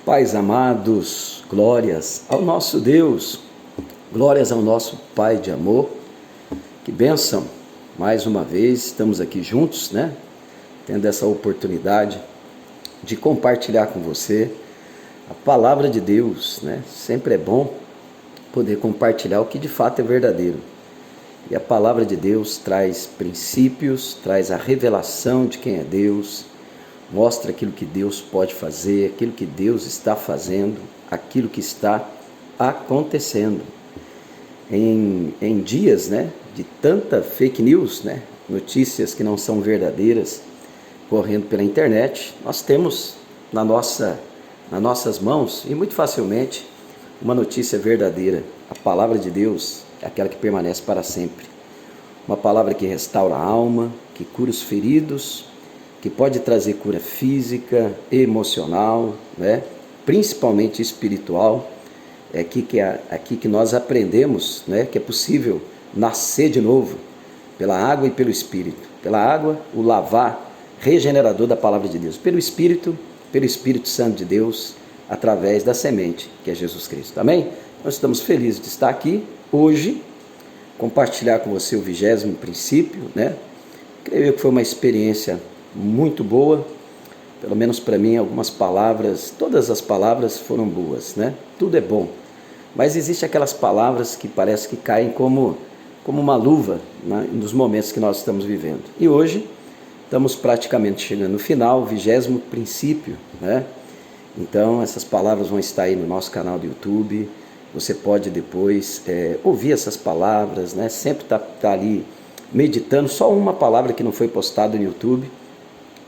Pais amados, glórias ao nosso Deus, glórias ao nosso Pai de amor. Que bênção, mais uma vez estamos aqui juntos, né? Tendo essa oportunidade de compartilhar com você a palavra de Deus, né? Sempre é bom poder compartilhar o que de fato é verdadeiro. E a palavra de Deus traz princípios, traz a revelação de quem é Deus, mostra aquilo que Deus pode fazer, aquilo que Deus está fazendo, aquilo que está acontecendo. Em dias, né, de tanta fake news, né, notícias que não são verdadeiras correndo pela internet, nós temos nas nossas mãos e muito facilmente uma notícia verdadeira. A palavra de Deus é aquela que permanece para sempre. Uma palavra que restaura a alma, que cura os feridos, que pode trazer cura física, emocional, né? Principalmente espiritual. É aqui que nós aprendemos, né? Que é possível nascer de novo pela água e pelo Espírito. Pela água, o lavar regenerador da palavra de Deus. Pelo Espírito Santo de Deus, através da semente, que é Jesus Cristo. Amém? Nós estamos felizes de estar aqui hoje, compartilhar com você o 20º princípio, né? Creio que foi uma experiência muito boa, pelo menos para mim, algumas palavras, todas as palavras foram boas, né? Tudo é bom, mas existe aquelas palavras que parece que caem como uma luva, né, nos momentos que nós estamos vivendo. E hoje estamos praticamente chegando no final, o 20º princípio, né? Então essas palavras vão estar aí no nosso canal do YouTube. Você pode depois ouvir essas palavras, né? Sempre tá ali meditando. Só uma palavra que não foi postada no YouTube.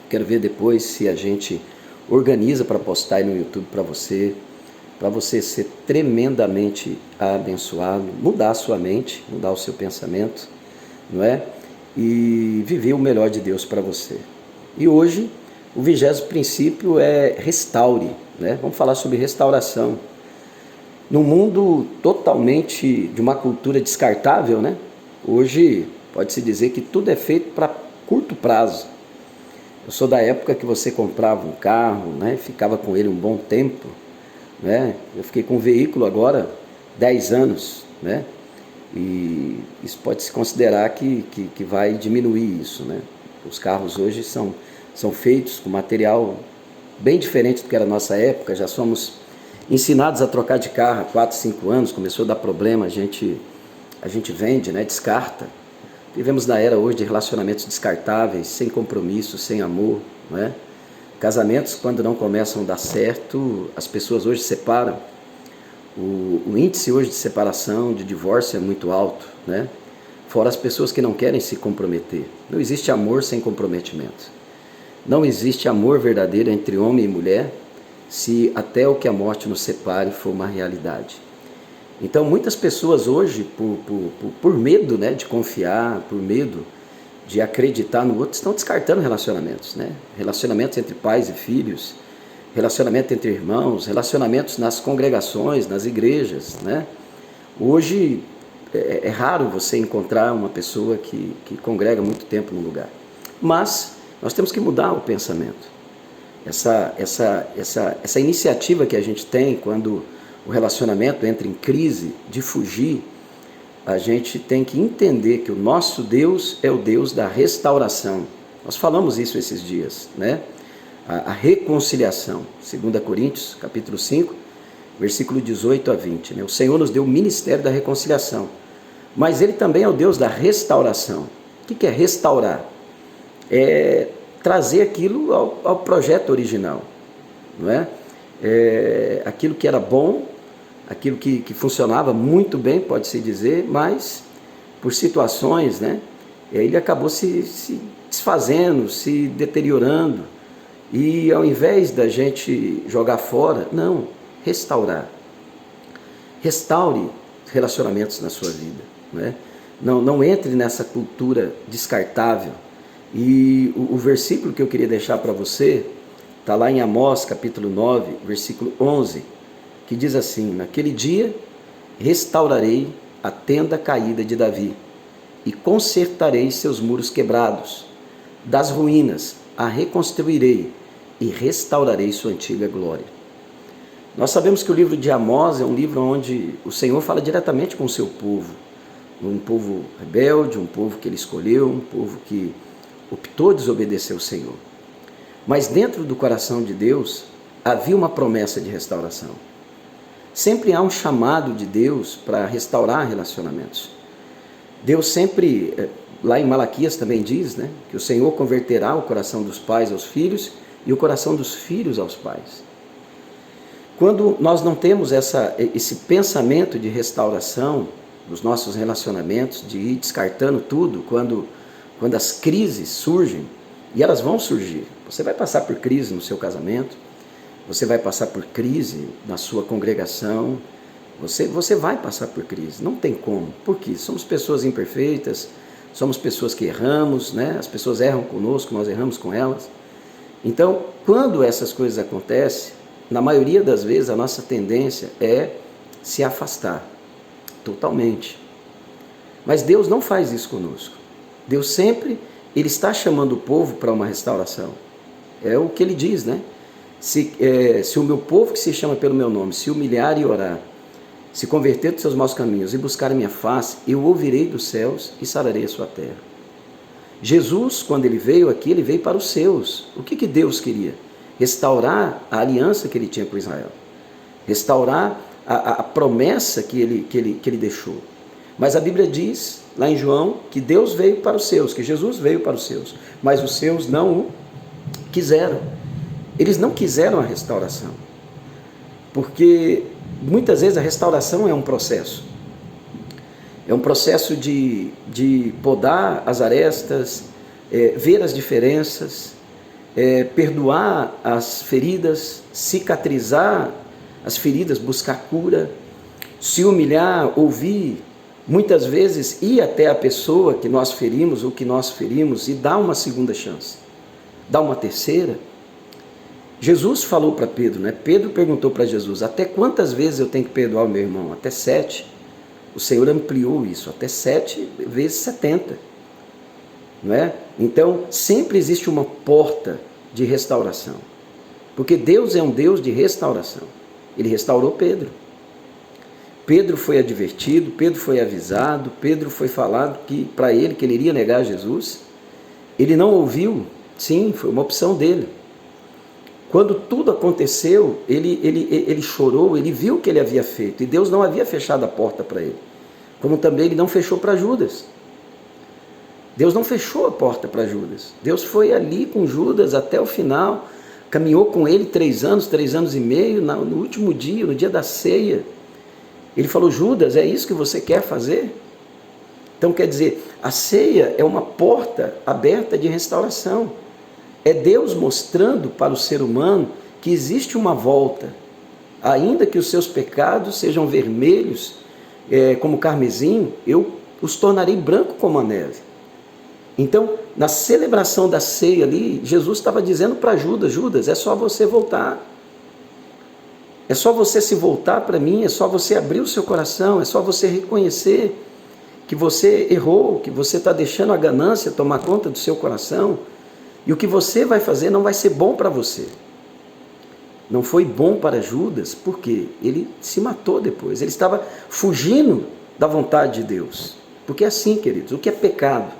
Quero ver depois se a gente organiza para postar aí no YouTube para você ser tremendamente abençoado, mudar a sua mente, mudar o seu pensamento, não é? E viver o melhor de Deus para você. E hoje, o 20º princípio é restaure, né? Vamos falar sobre restauração. No mundo totalmente de uma cultura descartável, né? Hoje pode-se dizer que tudo é feito para curto prazo. Eu sou da época que você comprava um carro, né? Ficava com ele um bom tempo, né? Eu fiquei com um veículo agora 10 anos, né? E isso pode se considerar que vai diminuir isso, né? Os carros hoje são feitos com material bem diferente do que era a nossa época. Já somos ensinados a trocar de carro há 4, 5 anos, começou a dar problema, a gente vende, né? Descarta. Vivemos na era hoje de relacionamentos descartáveis, sem compromisso, sem amor, não é? Casamentos, quando não começam a dar certo, as pessoas hoje separam. O índice hoje de separação, de divórcio é muito alto, né? Fora as pessoas que não querem se comprometer. Não existe amor sem comprometimento. Não existe amor verdadeiro entre homem e mulher se até o que a morte nos separe for uma realidade. Então muitas pessoas hoje, por medo, né, de confiar, por medo de acreditar no outro, estão descartando relacionamentos, né? Relacionamentos entre pais e filhos, relacionamento entre irmãos, relacionamentos nas congregações, nas igrejas, né? Hoje é raro você encontrar uma pessoa que congrega muito tempo num lugar. Mas nós temos que mudar o pensamento. Essa iniciativa que a gente tem quando o relacionamento entra em crise, de fugir, a gente tem que entender que o nosso Deus é o Deus da restauração. Nós falamos isso esses dias, né? A reconciliação. 2 Coríntios, capítulo 5, versículo 18 a 20. Né? O Senhor nos deu o ministério da reconciliação, mas Ele também é o Deus da restauração. O que é restaurar? É trazer aquilo ao projeto original, não é? Aquilo que era bom, aquilo que funcionava muito bem, pode-se dizer, mas por situações, né, ele acabou se desfazendo, se deteriorando, e ao invés da gente jogar fora, não, restaurar. Restaure relacionamentos na sua vida, né? Não entre nessa cultura descartável. E o versículo que eu queria deixar para você está lá em Amós, capítulo 9, versículo 11, que diz assim: naquele dia restaurarei a tenda caída de Davi e consertarei seus muros quebrados. Das ruínas a reconstruirei e restaurarei sua antiga glória. Nós sabemos que o livro de Amós é um livro onde o Senhor fala diretamente com o seu povo, um povo rebelde, um povo que ele escolheu, um povo que optou desobedecer o Senhor. Mas dentro do coração de Deus havia uma promessa de restauração. Sempre há um chamado de Deus para restaurar relacionamentos. Deus sempre, lá em Malaquias também diz, né, que o Senhor converterá o coração dos pais aos filhos e o coração dos filhos aos pais. Quando nós não temos esse pensamento de restauração dos nossos relacionamentos, de ir descartando tudo, quando as crises surgem, e elas vão surgir, você vai passar por crise no seu casamento, você vai passar por crise na sua congregação, você vai passar por crise, não tem como. Por quê? Somos pessoas imperfeitas, somos pessoas que erramos, né? As pessoas erram conosco, nós erramos com elas. Então, quando essas coisas acontecem, na maioria das vezes a nossa tendência é se afastar totalmente. Mas Deus não faz isso conosco. Deus sempre, Ele está chamando o povo para uma restauração. É o que Ele diz, né? Se o meu povo que se chama pelo meu nome se humilhar e orar, se converter dos seus maus caminhos e buscar a minha face, eu ouvirei dos céus e sararei a sua terra. Jesus, quando Ele veio aqui, Ele veio para os seus. O que Deus queria? Restaurar a aliança que Ele tinha com Israel. Restaurar a promessa que ele deixou. Mas a Bíblia diz, lá em João, que Deus veio para os seus, que Jesus veio para os seus, mas os seus não o quiseram. Eles não quiseram a restauração, porque muitas vezes a restauração é um processo. É um processo de podar as arestas, ver as diferenças, perdoar as feridas, cicatrizar as feridas, buscar cura, se humilhar, ouvir, muitas vezes ir até a pessoa que nós ferimos ou que nós ferimos e dar uma segunda chance, dar uma terceira. Jesus falou para Pedro, né? Pedro perguntou para Jesus, até quantas vezes eu tenho que perdoar o meu irmão? Até 7. O Senhor ampliou isso, até 7 vezes 70. Não é? Então, sempre existe uma porta de restauração. Porque Deus é um Deus de restauração. Ele restaurou Pedro. Pedro foi advertido, Pedro foi avisado, Pedro foi falado para ele que ele iria negar Jesus. Ele não ouviu, sim, foi uma opção dele. Quando tudo aconteceu, ele chorou, ele viu o que ele havia feito, e Deus não havia fechado a porta para ele, como também ele não fechou para Judas. Deus não fechou a porta para Judas. Deus foi ali com Judas até o final, caminhou com ele 3 anos e meio, no último dia, no dia da ceia. Ele falou, Judas, é isso que você quer fazer? Então, quer dizer, a ceia é uma porta aberta de restauração. É Deus mostrando para o ser humano que existe uma volta. Ainda que os seus pecados sejam vermelhos, como carmesim, eu os tornarei branco como a neve. Então, na celebração da ceia ali, Jesus estava dizendo para Judas, Judas, é só você voltar. É só você se voltar para mim, é só você abrir o seu coração, é só você reconhecer que você errou, que você está deixando a ganância tomar conta do seu coração, e o que você vai fazer não vai ser bom para você. Não foi bom para Judas, porque ele se matou depois, ele estava fugindo da vontade de Deus. Porque é assim, queridos, o que é pecado?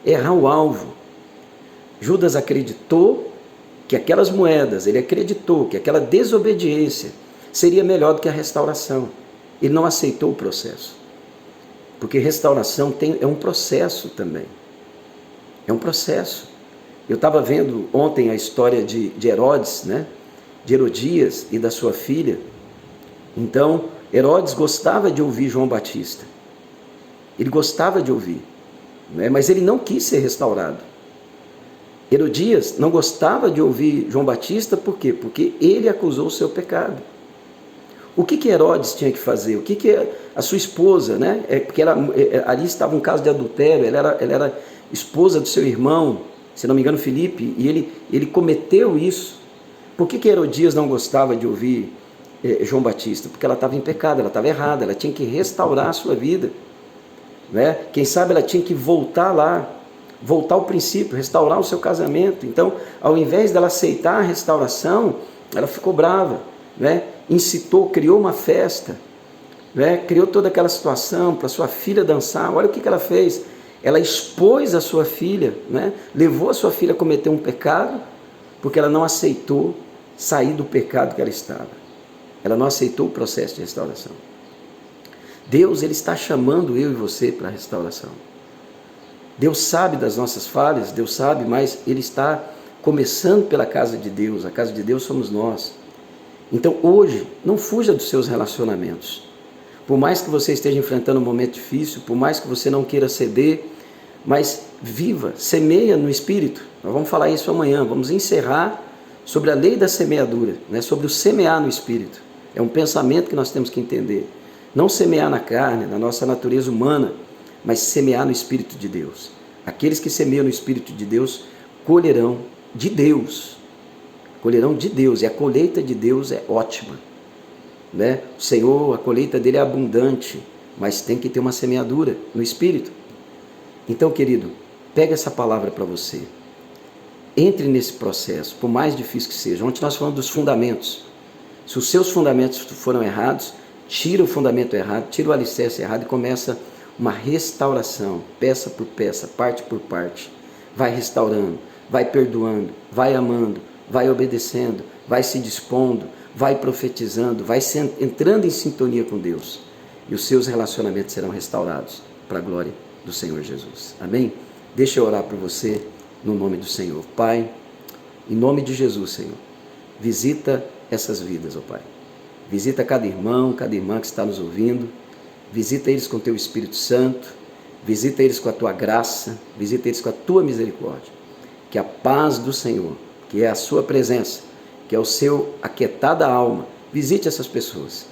Errar o alvo. Judas acreditou que aquelas moedas, ele acreditou que aquela desobediência seria melhor do que a restauração. Ele não aceitou o processo. Porque restauração é um processo também. É um processo. Eu estava vendo ontem a história de Herodes, né? De Herodias e da sua filha. Então, Herodes gostava de ouvir João Batista. Ele gostava de ouvir, né? Mas ele não quis ser restaurado. Herodias não gostava de ouvir João Batista, por quê? Porque ele acusou o seu pecado. O que Herodes tinha que fazer? O que a sua esposa, né? Porque ali estava um caso de adultério, ela era esposa do seu irmão, se não me engano, Filipe, e ele cometeu isso. Por que Herodias não gostava de ouvir João Batista? Porque ela estava em pecado, ela estava errada, ela tinha que restaurar a sua vida. Né? Quem sabe ela tinha que voltar lá, voltar ao princípio, restaurar o seu casamento. Então, ao invés dela aceitar a restauração, ela ficou brava, né? incitou, criou uma festa, né? Criou toda aquela situação para sua filha dançar. Olha o que ela fez. Ela expôs a sua filha, né? Levou a sua filha a cometer um pecado, porque ela não aceitou sair do pecado que ela estava. Ela não aceitou o processo de restauração. Deus, Ele está chamando eu e você para a restauração. Deus sabe das nossas falhas, Deus sabe, mas Ele está começando pela casa de Deus. A casa de Deus somos nós. Então hoje, não fuja dos seus relacionamentos. Por mais que você esteja enfrentando um momento difícil, por mais que você não queira ceder, mas viva, semeia no Espírito. Nós vamos falar isso amanhã, vamos encerrar sobre a lei da semeadura, né? Sobre o semear no Espírito. É um pensamento que nós temos que entender. Não semear na carne, na nossa natureza humana, mas semear no Espírito de Deus. Aqueles que semeiam no Espírito de Deus colherão de Deus. Colherão de Deus, e a colheita de Deus é ótima, né? O Senhor, a colheita dele é abundante, mas tem que ter uma semeadura no Espírito. Então, querido, pega essa palavra para você. Entre nesse processo, por mais difícil que seja. Ontem nós falamos dos fundamentos. Se os seus fundamentos foram errados, tira o fundamento errado, tira o alicerce errado e começa uma restauração, peça por peça, parte por parte. Vai restaurando, vai perdoando, vai amando, vai obedecendo, vai se dispondo, vai profetizando, vai entrando em sintonia com Deus. E os seus relacionamentos serão restaurados para a glória do Senhor Jesus. Amém? Deixa eu orar por você no nome do Senhor. Pai, em nome de Jesus, Senhor, visita essas vidas, ó Pai. Visita cada irmão, cada irmã que está nos ouvindo. Visita eles com Teu Espírito Santo. Visita eles com a Tua graça. Visita eles com a Tua misericórdia. Que a paz do Senhor, que é a Sua presença, que é o seu aquietada alma, visite essas pessoas.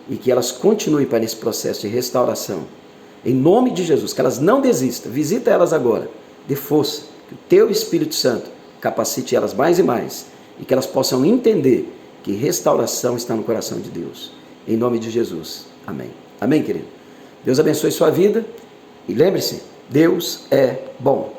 E que elas continuem para esse processo de restauração. Em nome de Jesus, que elas não desistam. Visita elas agora. Dê força. Que o Teu Espírito Santo capacite elas mais e mais. E que elas possam entender que restauração está no coração de Deus. Em nome de Jesus. Amém. Amém, querido? Deus abençoe sua vida. E lembre-se, Deus é bom.